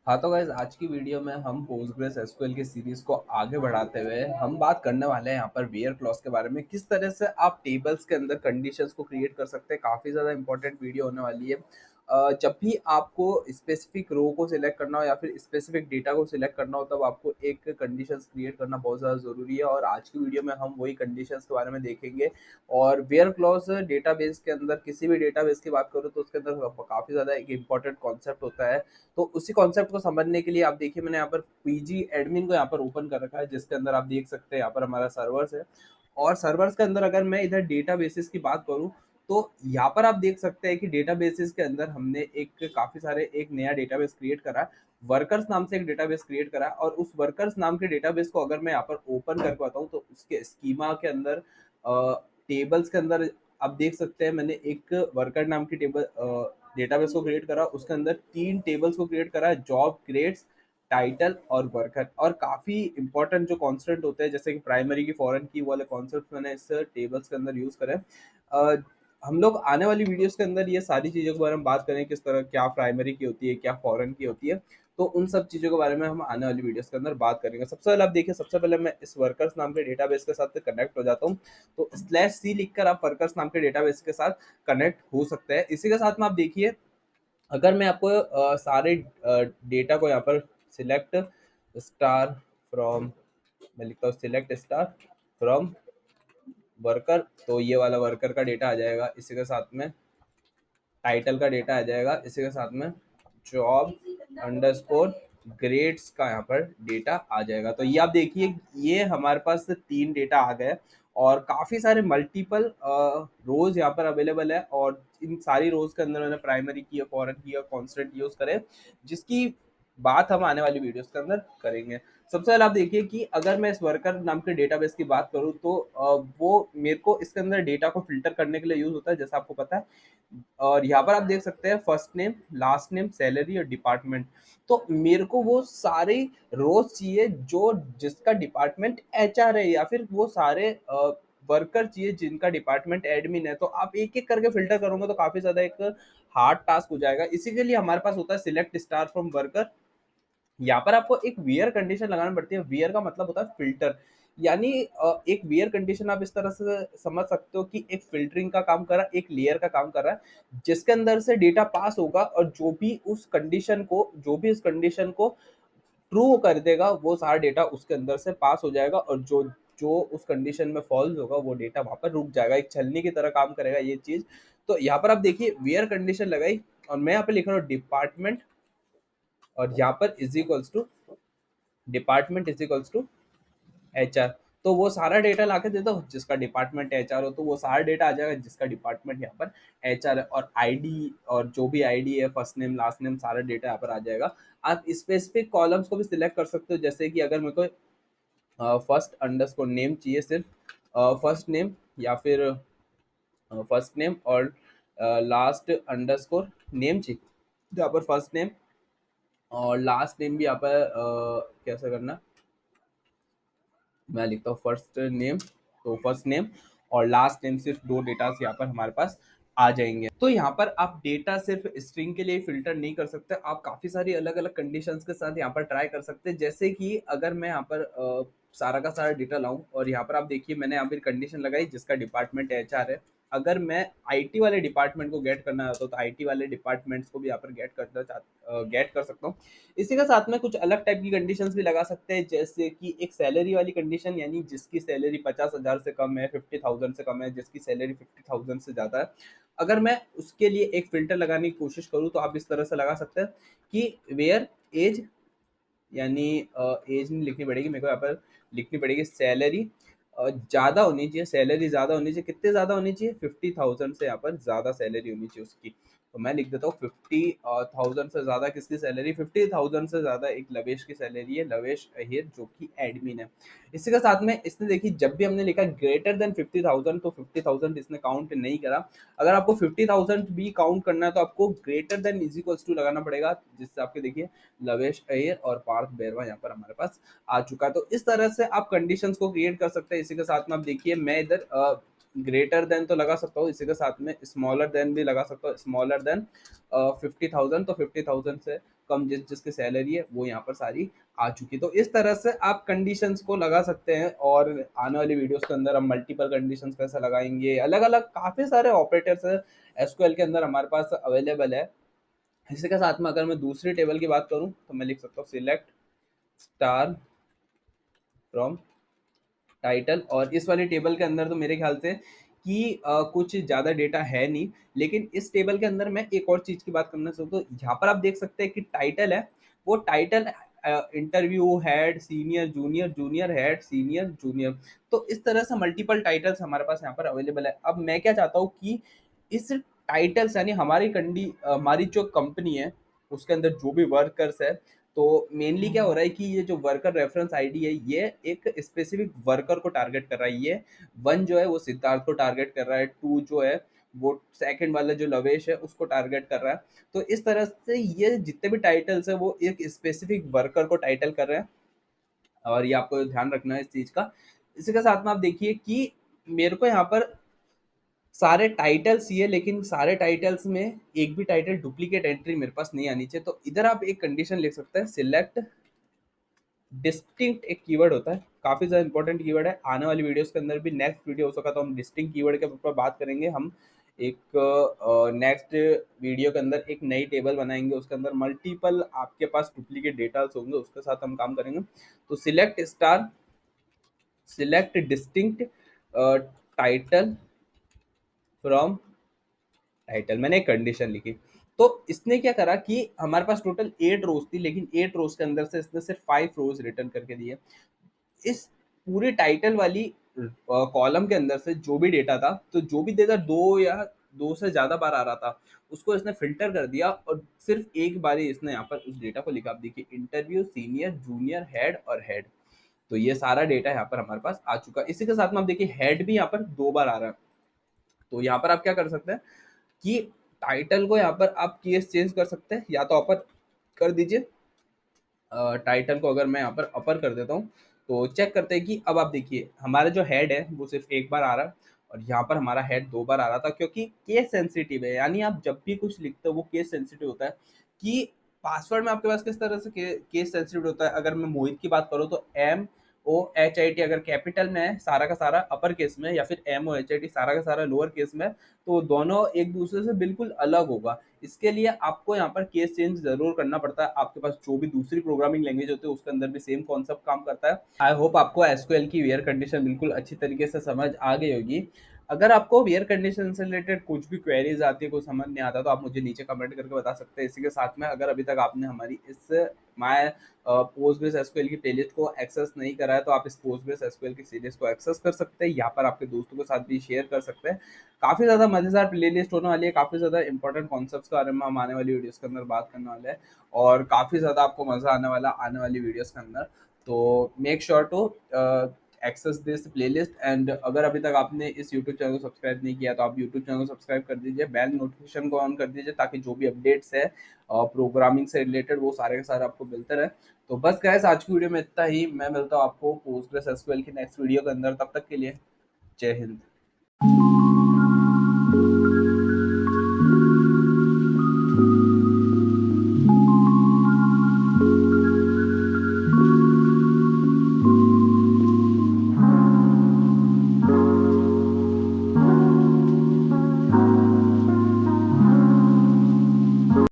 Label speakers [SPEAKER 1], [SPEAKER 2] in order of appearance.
[SPEAKER 1] हाँ तो गाइज आज की वीडियो में हम पोस्टग्रेस एसक्यूएल की सीरीज को आगे बढ़ाते हुए हम बात करने वाले हैं यहाँ पर वेयर क्लॉज के बारे में। किस तरह से आप टेबल्स के अंदर कंडीशंस को क्रिएट कर सकते हैं, काफ़ी ज़्यादा इंपॉर्टेंट वीडियो होने वाली है। जब भी आपको स्पेसिफिक रो को सिलेक्ट करना हो या फिर स्पेसिफिक डेटा को सिलेक्ट करना हो तब आपको एक कंडीशंस क्रिएट करना बहुत ज़्यादा ज़रूरी है, और आज की वीडियो में हम वही कंडीशंस के बारे में देखेंगे। और वेयर क्लॉज डेटाबेस के अंदर, किसी भी डेटाबेस की बात करूँ तो उसके अंदर काफ़ी ज़्यादा एक इंपॉर्टेंट कॉन्सेप्ट होता है। तो उसी कॉन्सेप्ट को समझने के लिए आप देखिए, मैंने यहाँ पर पीजी एडमिन को यहाँ पर ओपन कर रखा है, जिसके अंदर आप देख सकते हैं यहाँ पर हमारा सर्वर्स है। और सर्वर्स के अंदर अगर मैं इधर डेटाबेसेस की बात करूँ तो यहाँ पर आप देख सकते हैं कि डेटाबेसेस के अंदर हमने एक नया डेटाबेस क्रिएट करा है। वर्कर्स नाम से एक डेटाबेस क्रिएट करा है, और उस वर्कर्स नाम के डेटाबेस को अगर मैं यहाँ पर ओपन करके बताऊँ तो उसके स्कीमा के अंदर, टेबल्स के अंदर आप देख सकते हैं मैंने एक वर्कर नाम की टेबल डेटाबेस को क्रिएट करा। उसके अंदर 3 टेबल्स को क्रिएट करा है: जॉब, ग्रेड्स, टाइटल और वर्कर। और काफ़ी इंपॉर्टेंट जो कॉन्स्टेंट होते हैं जैसे कि प्राइमरी की, फॉरेन की, वाले कॉन्सेप्ट मैंने इस टेबल्स के अंदर यूज़ करे। हम लोग आने वाली वीडियोस के अंदर ये सारी चीज़ों के बारे में बात करें, किस तरह क्या प्राइमरी की होती है, क्या फॉरेन की होती है। तो उन सब चीज़ों के बारे में हम आने वाली वीडियोस के अंदर बात करेंगे। सबसे पहले आप देखिए, सबसे पहले मैं इस वर्कर्स नाम के डेटाबेस के साथ कनेक्ट हो जाता हूँ। तो /c लिखकर आप वर्कर्स नाम के डेटाबेस के साथ कनेक्ट हो सकते हैं। इसी के साथ में आप देखिए, अगर मैं आपको सारे डेटा को यहाँ पर सिलेक्ट स्टार फ्रॉम, मैं लिखता हूँ सिलेक्ट स्टार फ्रॉम वर्कर, तो ये वाला वर्कर का डेटा आ जाएगा। इसी के साथ में टाइटल का डेटा आ जाएगा। इसी के साथ में जॉब अंडरस्कोर ग्रेड्स का यहाँ पर डेटा आ जाएगा। तो ये आप देखिए, ये हमारे पास 3 डेटा आ गए, और काफ़ी सारे मल्टीपल रोज यहाँ पर अवेलेबल है। और इन सारी रोज के अंदर मैंने प्राइमरी की, फॉरेन की और कॉन्स्टेंट यूज करे, जिसकी बात हम आने वाली वीडियोस के अंदर करेंगे। सबसे पहले आप देखिए कि अगर मैं इस वर्कर नाम के डेटाबेस की बात करूँ तो वो मेरे को इसके अंदर डेटा को फिल्टर करने के लिए यूज होता है, जैसा आपको पता है। और यहाँ पर आप देख सकते हैं first name, last name, salary और डिपार्टमेंट। तो मेरे को वो सारे रोज चाहिए जो जिसका डिपार्टमेंट एचआर है, या फिर वो सारे वर्कर चाहिए जिनका डिपार्टमेंट एडमिन है। तो आप एक एक करके फिल्टर करोगे तो काफी ज्यादा एक हार्ड टास्क हो जाएगा। इसी के लिए हमारे पास होता है सिलेक्ट स्टार फ्रॉम वर्कर। यहाँ पर आपको एक वियर कंडीशन लगानी पड़ती है। वियर का मतलब होता है फिल्टर, यानी एक वियर कंडीशन आप इस तरह से समझ सकते हो कि एक फिल्टरिंग का काम कर रहा है, एक लेयर का काम कर रहा है, जिसके अंदर से डेटा पास होगा, और जो भी इस कंडीशन को ट्रू कर देगा वो सारा डेटा उसके अंदर से पास हो जाएगा, और जो जो उस कंडीशन में फॉल्स होगा वो डेटा वहां पर रुक जाएगा। एक छलनी की तरह काम करेगा ये चीज। तो यहाँ पर आप देखिए, वेयर कंडीशन लगाई, और मैं यहाँ पे लिख रहा हूँ डिपार्टमेंट, और यहाँ पर इज इक्वल्स टू एचआर। तो वो सारा डेटा लाके दे दो जिसका डिपार्टमेंट एचआर हो, तो वो सारा डेटा आ जाएगा जिसका डिपार्टमेंट यहाँ पर एचआर है। और आईडी, और जो भी आईडी है, फर्स्ट नेम, लास्ट नेम, सारा डेटा यहाँ पर आ जाएगा। आप स्पेसिफिक कॉलम्स को भी सिलेक्ट कर सकते हो, जैसे कि अगर मेरे को फर्स्ट अंडरस्कोर नेम चाहिए, सिर्फ फर्स्ट नेम, या फिर फर्स्ट नेम और लास्ट अंडरस्कोर नेम चाहिए, तो यहाँ पर फर्स्ट नेम और लास्ट नेम भी यहाँ पर कैसे करना, मैं लिखता हूँ फर्स्ट नेम, तो फर्स्ट नेम और लास्ट नेम, सिर्फ 2 डेटा यहाँ पर हमारे पास आ जाएंगे। तो यहाँ पर आप डेटा सिर्फ स्ट्रिंग के लिए फिल्टर नहीं कर सकते, आप काफी सारी अलग अलग कंडीशंस के साथ यहाँ पर ट्राई कर सकते हैं। जैसे कि अगर मैं यहाँ पर सारा का सारा डेटा लाऊं, और यहाँ पर आप देखिए मैंने यहाँ पर कंडीशन लगाई जिसका डिपार्टमेंट एचआर है। अगर मैं आईटी वाले डिपार्टमेंट को गेट करना चाहता हूँ तो आईटी वाले डिपार्टमेंट्स को भी यहाँ पर गेट कर सकता हूँ। इसी के साथ में कुछ अलग टाइप की कंडीशंस भी लगा सकते हैं, जैसे कि एक सैलरी वाली कंडीशन, यानी जिसकी सैलरी 50,000 से कम है, 50,000 से कम है, जिसकी सैलरी 50,000 से ज़्यादा है। अगर मैं उसके लिए एक फिल्टर लगाने की कोशिश करूँ तो आप इस तरह से लगा सकते हैं कि वेयर एज, यानी एज नहीं लिखनी पड़ेगी मेरे को, यहाँ पर लिखनी पड़ेगी सैलरी ज़्यादा होनी चाहिए। सैलरी ज़्यादा होनी चाहिए, कितने ज़्यादा होनी चाहिए, 50,000 से यहाँ पर ज़्यादा सैलरी होनी चाहिए उसकी। तो मैं लिख देता हूँ 50,000 से ज़्यादा किसकी सैलरी, 50,000 से ज़्यादा एक लवेश की सैलरी है, लवेश अहिर जो कि एडमिन है। इसी के साथ में इसने देखिए, जब भी हमने लिखा ग्रेटर देन 50,000 तो 50,000 इसने काउंट नहीं करा। अगर आपको 50,000 भी काउंट करना है तो आपको greater than is equals to लगाना पड़ेगा, जिससे आपके देखिए लवेश अय्यर और पार्थ बैरवा यहाँ पर हमारे पास आ चुका है। तो इस तरह से आप कंडीशंस को क्रिएट कर सकते हैं। इसी के साथ में आप देखिए, मैं इधर ग्रेटर देन तो लगा सकता हूँ, इसी के साथ में स्मॉलर देन भी लगा सकता हूँ, स्मॉलर देन 50,000, तो 50,000 से कम जिसकी सैलरी है वो यहाँ पर सारी आ चुकी। तो इस तरह से आप कंडीशंस को लगा सकते हैं, और आने वाली वीडियोस के अंदर हम मल्टीपल कंडीशंस कैसे लगाएंगे, अलग अलग काफ़ी सारे ऑपरेटर्स है एसक्यूएल के अंदर हमारे पास अवेलेबल है। इसी के साथ में अगर मैं दूसरी टेबल की बात करूं तो मैं लिख सकता हूँ सिलेक्ट स्टार फ्रॉम टाइटल। और इस वाली टेबल के अंदर तो मेरे ख्याल से कि कुछ ज़्यादा डेटा है नहीं, लेकिन इस टेबल के अंदर मैं एक और चीज़ की बात करना चाहता हूँ। तो यहाँ पर आप देख सकते हैं कि टाइटल है, वो title interview head, senior junior, junior head, senior junior. तो इस तरह से मल्टीपल टाइटल्स हमारे पास यहाँ पर अवेलेबल है। अब मैं क्या चाहता हूँ कि इस टाइटल्स यानी हमारी जो कंपनी है उसके अंदर जो भी वर्कर्स है, तो मेनली क्या हो रहा है कि ये जो वर्कर रेफरेंस आईडी है ये एक स्पेसिफिक वर्कर को टारगेट कर रहा है। ये 1 जो है वो सिद्धार्थ को टारगेट कर रहा है, 2 जो है वो सेकंड वाला जो लवेश है उसको टारगेट कर रहा है। तो इस तरह से ये जितने भी टाइटल्स है वो एक स्पेसिफिक वर्कर को टाइटल कर रहे हैं, और ये आपको ध्यान रखना है इस चीज का। इसी के साथ में आप देखिए कि मेरे को यहाँ पर सारे टाइटल्स ही है, लेकिन सारे टाइटल्स में एक भी टाइटल डुप्लीकेट एंट्री मेरे पास नहीं आनी चाहिए। तो इधर आप एक कंडीशन लिख सकते हैं सिलेक्ट डिस्टिंक्ट। एक कीवर्ड होता है, काफी ज्यादा इंपॉर्टेंट कीवर्ड है। आने वाली वीडियोस के अंदर भी नेक्स्ट वीडियो हो सका तो हम डिस्टिंक्ट कीवर्ड के ऊपर बात करेंगे। हम एक नेक्स्ट वीडियो के अंदर एक नई टेबल बनाएंगे, उसके अंदर मल्टीपल आपके पास डुप्लीकेट डेटास होंगे, उसके साथ हम काम करेंगे। तो select distinct title from title, मैंने एक कंडीशन लिखी। तो इसने क्या करा कि हमारे पास टोटल 8 रोज थी, लेकिन 8 रोज के अंदर से इसने सिर्फ 5 रोज रिटर्न करके दिए। इस पूरी टाइटल वाली कॉलम के अंदर से जो भी डेटा था, तो जो भी डेटा दो से ज्यादा बार आ रहा था उसको इसने फिल्टर कर दिया, और सिर्फ एक बार ही इसने यहाँ पर उस डेटा को लिखा। आप देखिए इंटरव्यू, सीनियर, जूनियर, हेड और हेड। तो ये सारा डेटा यहाँ पर हमारे पास आ चुका है। इसी के साथ में आप देखिए हेड भी यहाँ पर 2 बार आ रहा है। तो यहाँ पर आप क्या कर सकते हैं कि टाइटल को यहाँ पर आप केस चेंज कर सकते हैं, या तो अपर कर दीजिए। टाइटल को अगर मैं यहाँ पर अपर कर देता हूँ तो चेक करते हैं कि अब आप देखिए हमारा जो हेड है वो सिर्फ एक बार आ रहा है, और यहाँ पर हमारा हेड 2 बार आ रहा था, क्योंकि केस सेंसिटिव है। यानी आप जब भी कुछ लिखते हो वो केस सेंसिटिव होता है। कि पासवर्ड में आपके पास किस तरह से केस सेंसिटिव होता है। अगर मैं मोहित की बात करूँ तो MOHIT अगर कैपिटल में है सारा का सारा अपर केस में, या फिर MOHIT सारा का सारा लोअर केस में, तो दोनों एक दूसरे से बिल्कुल अलग होगा। इसके लिए आपको यहाँ पर केस चेंज जरूर करना पड़ता है। आपके पास जो भी दूसरी प्रोग्रामिंग लैंग्वेज होती है उसके अंदर भी सेम कॉन्सेप्ट काम करता है। आई होप आपको एसक्यूएल की वेयर कंडीशन बिल्कुल अच्छी तरीके से समझ आ गई होगी। अगर आपको वेयर कंडीशन से रिलेटेड कुछ भी क्वेरीज आती है, कुछ समझ नहीं आता, तो आप मुझे नीचे कमेंट करके बता सकते हैं। इसी के साथ में अगर अभी तक आपने हमारी इस माय पोस्टग्रेस एसक्यूएल की प्लेलिस्ट को एक्सेस नहीं करा है, तो आप इस पोस्टग्रेस एसक्यूएल की सीरीज को एक्सेस कर सकते हैं। यहाँ पर आपके दोस्तों के साथ भी शेयर कर सकते हैं। काफ़ी ज़्यादा मज़ेदार प्लेलिस्ट होने वाली है, काफ़ी ज़्यादा इंपॉर्टेंट कॉन्सेप्ट्स के बारे में हम आने वाली वीडियोस के अंदर बात करने वाले हैं, और काफ़ी ज़्यादा आपको मज़ा आने वाला आने वाली वीडियोस के अंदर। तो make sure to access this playlist. And अगर अभी तक आपने इस यूट्यूब चैनल को सब्सक्राइब नहीं किया तो आप यूट्यूब चैनल को सब्सक्राइब कर दीजिए, बेल नोटिफिकेशन को ऑन कर दीजिए, ताकि जो भी अपडेट्स है प्रोग्रामिंग से रिलेटेड वो सारे के सारे आपको मिलते रहे। तो बस गाइस आज की वीडियो में इतना ही। मैं मिलता हूँ आपको पोस्टग्रेस एसक्यूएल की नेक्स्ट वीडियो के अंदर, तब तक के लिए जय हिंद।